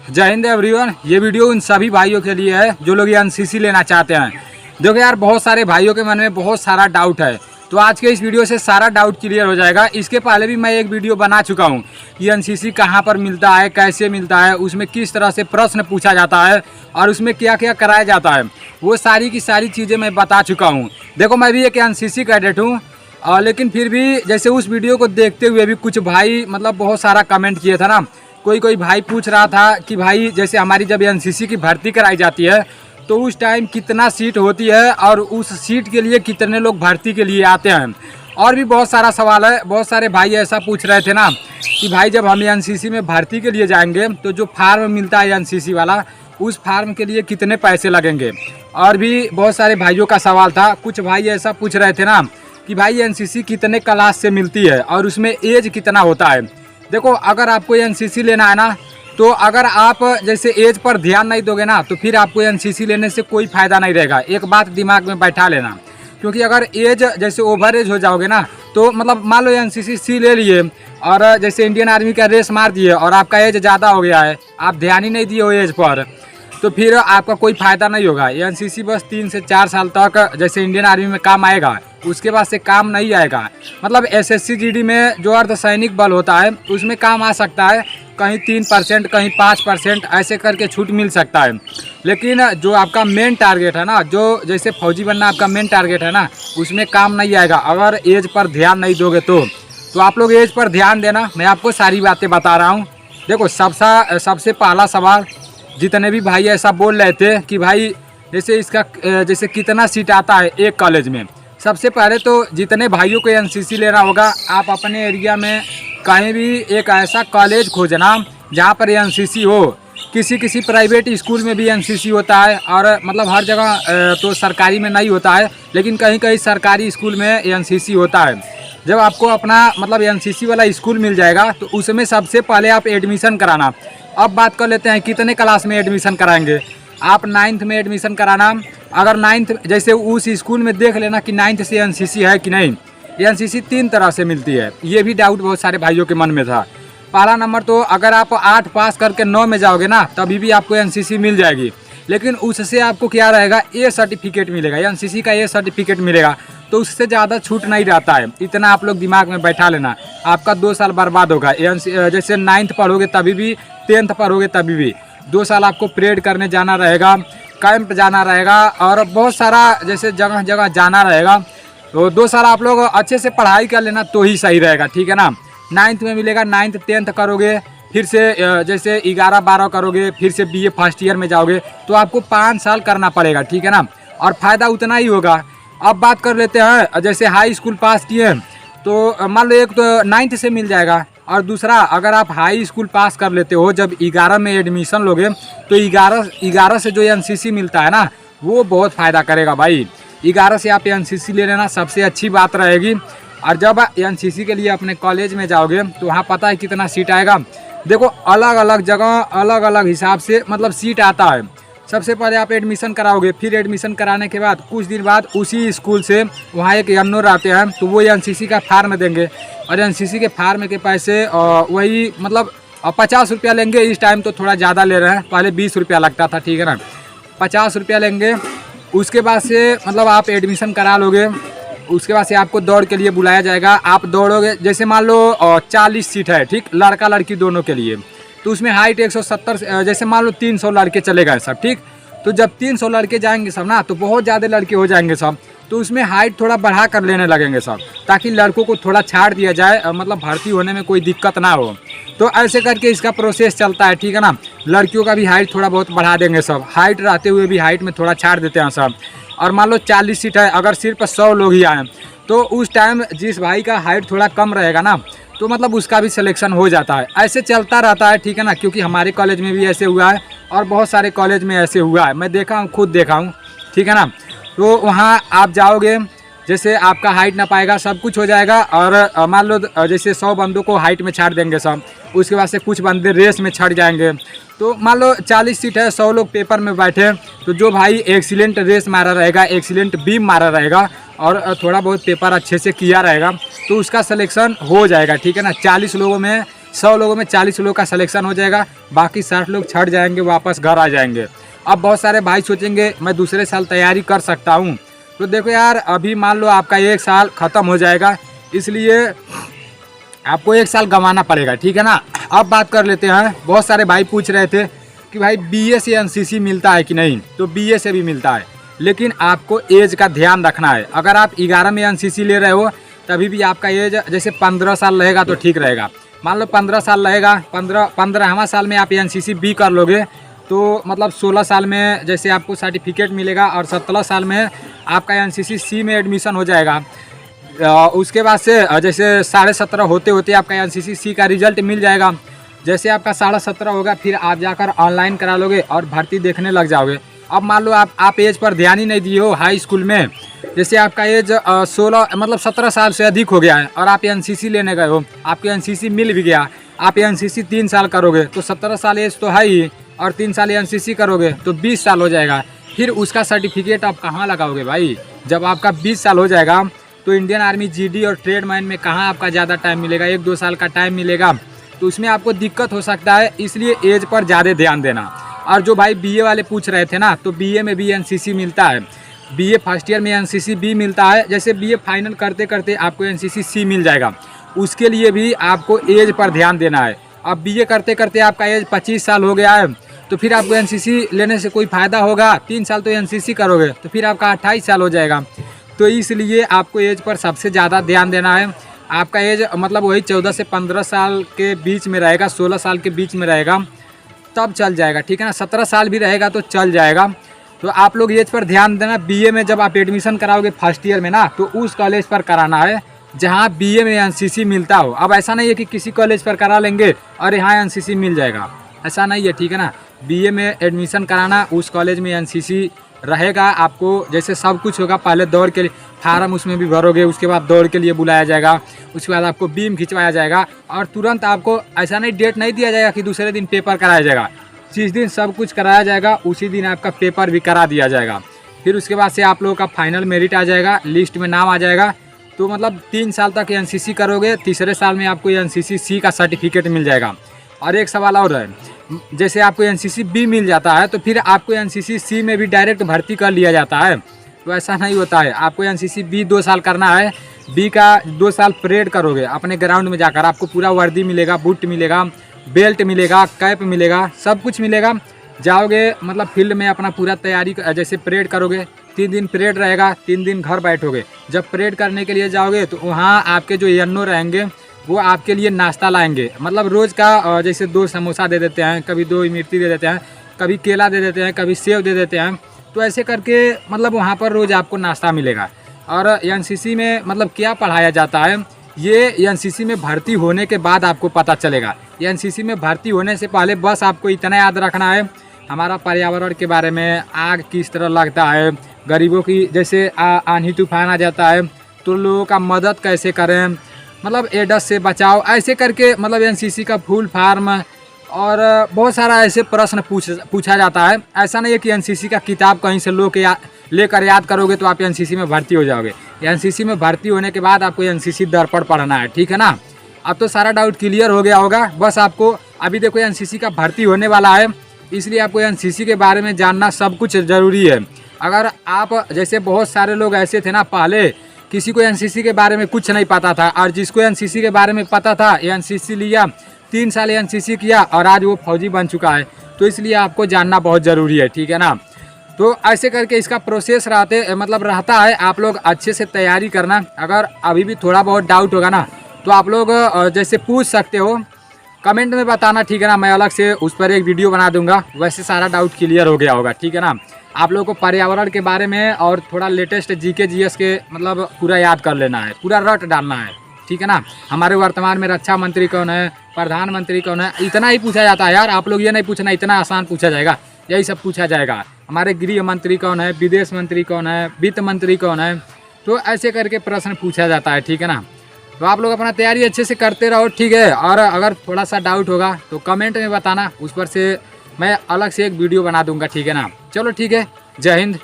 जय हिंद एवरीवन। ये वीडियो उन सभी भाइयों के लिए है जो लोग ये एनसीसी लेना चाहते हैं। देखो यार, बहुत सारे भाइयों के मन में बहुत सारा डाउट है, तो आज के इस वीडियो से सारा डाउट क्लियर हो जाएगा। इसके पहले भी मैं एक वीडियो बना चुका हूँ कि एनसीसी कहाँ पर मिलता है, कैसे मिलता है, उसमें किस तरह से प्रश्न पूछा जाता है और उसमें क्या क्या कराया जाता है, वो सारी की सारी चीज़ें मैं बता चुका हूँ। देखो, मैं भी एक एनसीसी कैडेट हूँ, लेकिन फिर भी जैसे उस वीडियो को देखते हुए भी कुछ भाई मतलब बहुत सारा कमेंट किए था ना। कोई भाई पूछ रहा था कि भाई जैसे हमारी जब एनसीसी की भर्ती कराई जाती है तो उस टाइम कितना सीट होती है और उस सीट के लिए कितने लोग भर्ती के लिए आते हैं। और भी बहुत सारा सवाल है। बहुत सारे भाई ऐसा पूछ रहे थे ना कि भाई जब हम एनसीसी में भर्ती के लिए जाएंगे तो जो फार्म मिलता है एनसीसी वाला, उस फार्म के लिए कितने पैसे लगेंगे। और भी बहुत सारे भाइयों का सवाल था। कुछ भाई ऐसा पूछ रहे थे ना कि भाई एनसीसी कितने क्लास से मिलती है और उसमें एज कितना होता है। देखो, अगर आपको एनसीसी लेना है ना, तो अगर आप जैसे एज पर ध्यान नहीं दोगे ना तो फिर आपको एनसीसी लेने से कोई फ़ायदा नहीं रहेगा। एक बात दिमाग में बैठा लेना, क्योंकि अगर एज जैसे ओवर एज हो जाओगे ना तो मतलब मान लो एनसीसी ले लिए और जैसे इंडियन आर्मी का रेस मार दिए और आपका एज ज़्यादा हो गया है, आप ध्यान ही नहीं दिए हो एज पर, तो फिर आपका कोई फ़ायदा नहीं होगा। एनसीसी बस 3 से 4 साल तक जैसे इंडियन आर्मी में काम आएगा, उसके बाद से काम नहीं आएगा। मतलब एसएससी जीडी में जो अर्धसैनिक बल होता है उसमें काम आ सकता है, कहीं 3%, कहीं 5%, ऐसे करके छूट मिल सकता है। लेकिन जो आपका मेन टारगेट है ना, जो जैसे फौजी बनना आपका मेन टारगेट है ना, उसमें काम नहीं आएगा अगर एज पर ध्यान नहीं दोगे तो आप लोग एज पर ध्यान देना। मैं आपको सारी बातें बता रहा हूँ। देखो, सबसे पहला सवाल, जितने भी भाई ऐसा बोल रहे थे कि भाई जैसे इसका जैसे कितना सीट आता है एक कॉलेज में। सबसे पहले तो जितने भाइयों को एनसीसी लेना होगा, आप अपने एरिया में कहीं भी एक ऐसा कॉलेज खोजना जहाँ पर एनसीसी हो। किसी प्राइवेट स्कूल में भी एनसीसी होता है और मतलब हर जगह तो सरकारी में नहीं होता है, लेकिन कहीं कहीं सरकारी स्कूल में एनसीसी होता है। जब आपको अपना मतलब एनसीसी वाला स्कूल मिल जाएगा तो उसमें सबसे पहले आप एडमिशन कराना। अब बात कर लेते हैं कितने क्लास में एडमिशन कराएंगे। आप 9th में एडमिशन कराना। अगर 9th जैसे उस स्कूल में देख लेना कि 9th से एनसीसी है कि नहीं। एनसीसी 3 तरह से मिलती है, ये भी डाउट बहुत सारे भाइयों के मन में था। पहला नंबर तो अगर आप 8 पास करके 9 में जाओगे ना तभी भी आपको एनसीसी मिल जाएगी, लेकिन उससे आपको क्या रहेगा, ए सर्टिफिकेट मिलेगा, एनसीसी का ए सर्टिफिकेट मिलेगा, तो उससे ज़्यादा छूट नहीं रहता है। इतना आप लोग दिमाग में बैठा लेना। आपका 2 साल बर्बाद होगा। जैसे 9th पढ़ोगे तभी भी, 10th पढ़ोगे तभी भी, 2 साल आपको परेड करने जाना रहेगा, कैंप जाना रहेगा और बहुत सारा जैसे जगह जगह जाना रहेगा। तो 2 साल आप लोग अच्छे से पढ़ाई कर लेना तो ही सही रहेगा, ठीक है ना। 9th में मिलेगा, 9th 10th करोगे, फिर से जैसे 11-12 करोगे, फिर से बीए फर्स्ट ईयर में जाओगे, तो आपको 5 साल करना पड़ेगा, ठीक है ना, और फ़ायदा उतना ही होगा। अब बात कर लेते हैं जैसे हाई स्कूल पास किए तो मान लो एक तो 9th से मिल जाएगा, और दूसरा अगर आप हाई स्कूल पास कर लेते हो, जब 11 में एडमिशन लोगे तो 11 से जो एनसीसी मिलता है ना वो बहुत फ़ायदा करेगा भाई। 11 से आप एनसीसी ले लेना, सबसे अच्छी बात रहेगी। और जब एनसीसी के लिए अपने कॉलेज में जाओगे तो वहाँ पता है कितना सीट आएगा। देखो, अलग अलग जगह अलग अलग हिसाब से मतलब सीट आता है। सबसे पहले आप एडमिशन कराओगे, फिर एडमिशन कराने के बाद कुछ दिन बाद उसी स्कूल से वहाँ एक एमनोर आते हैं, तो वो एनसीसी का फार्म देंगे और एनसीसी के फार्म के पैसे वही मतलब 50 रुपया लेंगे। इस टाइम तो थोड़ा ज़्यादा ले रहे हैं, पहले 20 रुपया लगता था, ठीक है ना, 50 रुपया लेंगे। उसके बाद से मतलब आप एडमिशन करा लोगे। उसके बाद से आपको दौड़ के लिए बुलाया जाएगा। आप दौड़ोगे, जैसे मान लो 40 सीट है, ठीक, लड़का लड़की दोनों के लिए, तो उसमें हाइट 170, जैसे मान लो 300 लड़के चले गए सब, ठीक। तो जब 300 लड़के जाएंगे सब ना तो बहुत ज़्यादा लड़के हो जाएंगे सब, तो उसमें हाइट थोड़ा बढ़ा कर लेने लगेंगे सब, ताकि लड़कों को थोड़ा छाड़ दिया जाए, मतलब भर्ती होने में कोई दिक्कत ना हो। तो ऐसे करके इसका प्रोसेस चलता है, ठीक है ना। लड़कियों का भी हाइट थोड़ा बहुत बढ़ा देंगे सब, हाइट रहते हुए भी हाइट में थोड़ा छाड़ देते हैं सब। और मान लो 40 सीट है, अगर सिर्फ 100 लोग ही आए तो उस टाइम जिस भाई का हाइट थोड़ा कम रहेगा ना तो मतलब उसका भी सिलेक्शन हो जाता है। ऐसे चलता रहता है, ठीक है ना, क्योंकि हमारे कॉलेज में भी ऐसे हुआ है और बहुत सारे कॉलेज में ऐसे हुआ है, मैं देखा हूँ, खुद देखा हूँ, ठीक है ना। तो वहाँ आप जाओगे, जैसे आपका हाइट ना पाएगा, सब कुछ हो जाएगा। और मान लो जैसे 100 बंदों को हाइट में छाड़ देंगे सब, उसके बाद से कुछ बंदे रेस में छड़ जाएंगे। तो मान लो 40 सीट है, 100 लोग पेपर में बैठे, तो जो भाई एक्सीलेंट रेस मारा रहेगा, एक्सीलेंट बीम मारा रहेगा और थोड़ा बहुत पेपर अच्छे से किया रहेगा तो उसका सिलेक्शन हो जाएगा, ठीक है ना। 40 लोगों में 100 लोगों में 40 लोग का सिलेक्शन हो जाएगा, बाकी 60 लोग छट जाएंगे, वापस घर आ जाएंगे। अब बहुत सारे भाई सोचेंगे मैं दूसरे साल तैयारी कर सकता हूँ, तो देखो यार अभी मान लो आपका 1 साल ख़त्म हो जाएगा, इसलिए आपको 1 साल गंवाना पड़ेगा, ठीक है ना। अब बात कर लेते हैं, बहुत सारे भाई पूछ रहे थे कि भाई बीए से एनसीसी मिलता है कि नहीं, तो बीए से भी मिलता है, लेकिन आपको एज का ध्यान रखना है। अगर आप 11 में एनसीसी ले रहे हो तभी भी आपका एज जैसे 15 साल रहेगा तो ठीक रहेगा। मान लो 15 साल रहेगा, 15वां साल में आप एनसीसी बी कर लोगे तो मतलब 16 साल में जैसे आपको सर्टिफिकेट मिलेगा और 17 साल में आपका एनसीसी सी में एडमिशन हो जाएगा। उसके बाद से जैसे 17.5 होते होते आपका एनसीसी सी का रिजल्ट मिल जाएगा। जैसे आपका 17.5 होगा फिर आप जाकर ऑनलाइन करा लोगे और भर्ती देखने लग जाओगे। अब मान लो आप एज पर ध्यान ही नहीं दिए हो हाई स्कूल में, जैसे आपका एज 16 मतलब 17 साल से अधिक हो गया है और आप एनसीसी लेने गए हो, आपके एनसीसी मिल भी गया, आप एनसीसी 3 साल करोगे तो 17 साल एज तो है ही, और 3 साल एनसीसी करोगे तो 20 साल हो जाएगा। फिर उसका सर्टिफिकेट आप कहाँ लगाओगे भाई? जब आपका 20 साल हो जाएगा तो इंडियन आर्मी जीडी और ट्रेडमैन में कहाँ आपका ज़्यादा टाइम मिलेगा, 1-2 साल का टाइम मिलेगा, तो उसमें आपको दिक्कत हो सकता है, इसलिए एज पर ज़्यादा ध्यान देना। और जो भाई बीए वाले पूछ रहे थे ना, तो बीए में भी एनसीसी मिलता है, बीए फर्स्ट ईयर में एनसीसी बी मिलता है, जैसे बीए फाइनल करते करते आपको एनसीसी सी मिल जाएगा, उसके लिए भी आपको एज पर ध्यान देना है। अब बीए करते करते आपका एज 25 साल हो गया है तो फिर आपको एनसीसी लेने से कोई फ़ायदा होगा? 3 साल तो एनसीसी करोगे तो फिर आपका 28 साल हो जाएगा। तो इसलिए आपको एज पर सबसे ज़्यादा ध्यान देना है। आपका एज मतलब वही 14 से 15 साल के बीच में रहेगा, 16 साल के बीच में रहेगा तब चल जाएगा, ठीक है ना। 17 साल भी रहेगा तो चल जाएगा। तो आप लोग एज पर ध्यान देना। बीए में जब आप एडमिशन कराओगे फर्स्ट ईयर में ना, तो उस कॉलेज पर कराना है जहाँ बीए में एनसीसी मिलता हो। अब ऐसा नहीं है कि किसी कॉलेज पर करा लेंगे और यहाँ एनसीसी मिल जाएगा, ऐसा नहीं है, ठीक है ना। बीए में एडमिशन कराना, उस कॉलेज में एनसीसी रहेगा, आपको जैसे सब कुछ होगा। पहले दौड़ के लिए फार्म उसमें भी भरोगे, उसके बाद दौड़ के लिए बुलाया जाएगा, उसके बाद आपको बीम खिंचवाया जाएगा और तुरंत आपको ऐसा नहीं डेट नहीं दिया जाएगा कि दूसरे दिन पेपर कराया जाएगा। जिस दिन सब कुछ कराया जाएगा उसी दिन आपका पेपर भी करा दिया जाएगा। फिर उसके बाद से आप लोगों का फाइनल मेरिट आ जाएगा, लिस्ट में नाम आ जाएगा। तो मतलब 3 साल तक एनसीसी करोगे, तीसरे साल में आपको एनसीसी सी का सर्टिफिकेट मिल जाएगा। और एक सवाल और है, जैसे आपको एनसीसी बी मिल जाता है तो फिर आपको एनसीसी सी में भी डायरेक्ट भर्ती कर लिया जाता है, तो ऐसा नहीं होता है। आपको एनसीसी बी 2 साल करना है, बी का 2 साल परेड करोगे अपने ग्राउंड में जाकर, आपको पूरा वर्दी मिलेगा, बूट मिलेगा, बेल्ट मिलेगा, कैप मिलेगा, सब कुछ मिलेगा। जाओगे मतलब फील्ड में अपना पूरा तैयारी, जैसे परेड करोगे, 3 दिन परेड रहेगा, 3 दिन घर बैठोगे। जब परेड करने के लिए जाओगे तो वहाँ आपके जो एनओ रहेंगे वो आपके लिए नाश्ता लाएंगे, मतलब रोज़ का जैसे 2 समोसा दे देते हैं, कभी 2 इमरती दे देते हैं, कभी केला दे देते हैं, कभी सेव दे देते हैं। तो ऐसे करके मतलब वहाँ पर रोज़ आपको नाश्ता मिलेगा। और एनसीसी में मतलब क्या पढ़ाया जाता है, ये एनसीसी में भर्ती होने के बाद आपको पता चलेगा। एनसीसी में भर्ती होने से पहले बस आपको इतना याद रखना है हमारा पर्यावरण के बारे में, आग किस तरह लगता है, गरीबों की जैसे आंधी तूफान आ जाता है तो लोगों का मदद कैसे करें, मतलब एड्स से बचाओ, ऐसे करके मतलब एनसीसी का फुल फार्म और बहुत सारा ऐसे प्रश्न पूछा जाता है। ऐसा नहीं है कि एनसीसी का किताब कहीं से लेकर याद करोगे तो आप एनसीसी में भर्ती हो जाओगे। एनसीसी में भर्ती होने के बाद आपको एनसीसी दर्पण पढ़ना है, ठीक है ना। अब तो सारा डाउट क्लियर हो गया होगा। बस आपको अभी देखो एनसीसी का भर्ती होने वाला है, इसलिए आपको एनसीसी के बारे में जानना सब कुछ ज़रूरी है। अगर आप जैसे बहुत सारे लोग ऐसे थे ना, पहले किसी को एनसीसी के बारे में कुछ नहीं पता था, और जिसको एनसीसी के बारे में पता था एनसीसी लिया, 3 साल एनसीसी किया और आज वो फौजी बन चुका है। तो इसलिए आपको जानना बहुत ज़रूरी है, ठीक है ना। तो ऐसे करके इसका प्रोसेस रहता है। आप लोग अच्छे से तैयारी करना। अगर अभी भी थोड़ा बहुत डाउट होगा ना तो आप लोग जैसे पूछ सकते हो, कमेंट में बताना, ठीक है ना। मैं अलग से उस पर एक वीडियो बना दूंगा, वैसे सारा डाउट क्लियर हो गया होगा, ठीक है ना। आप लोगों को पर्यावरण के बारे में और थोड़ा लेटेस्ट जीके जीएस के मतलब पूरा याद कर लेना है, पूरा रट डालना है, ठीक है ना। हमारे वर्तमान में रक्षा मंत्री कौन है, प्रधानमंत्री कौन है, इतना ही पूछा जाता है यार। आप लोग ये नहीं पूछना इतना आसान पूछा जाएगा, यही सब पूछा जाएगा। हमारे गृह मंत्री कौन है, विदेश मंत्री कौन है, वित्त मंत्री कौन है, तो ऐसे करके प्रश्न पूछा जाता है, ठीक है ना। तो आप लोग अपना तैयारी अच्छे से करते रहो, ठीक है। और अगर थोड़ा सा डाउट होगा तो कमेंट में बताना, उस पर से मैं अलग से एक वीडियो बना दूंगा, ठीक है ना। चलो ठीक है, जय हिंद।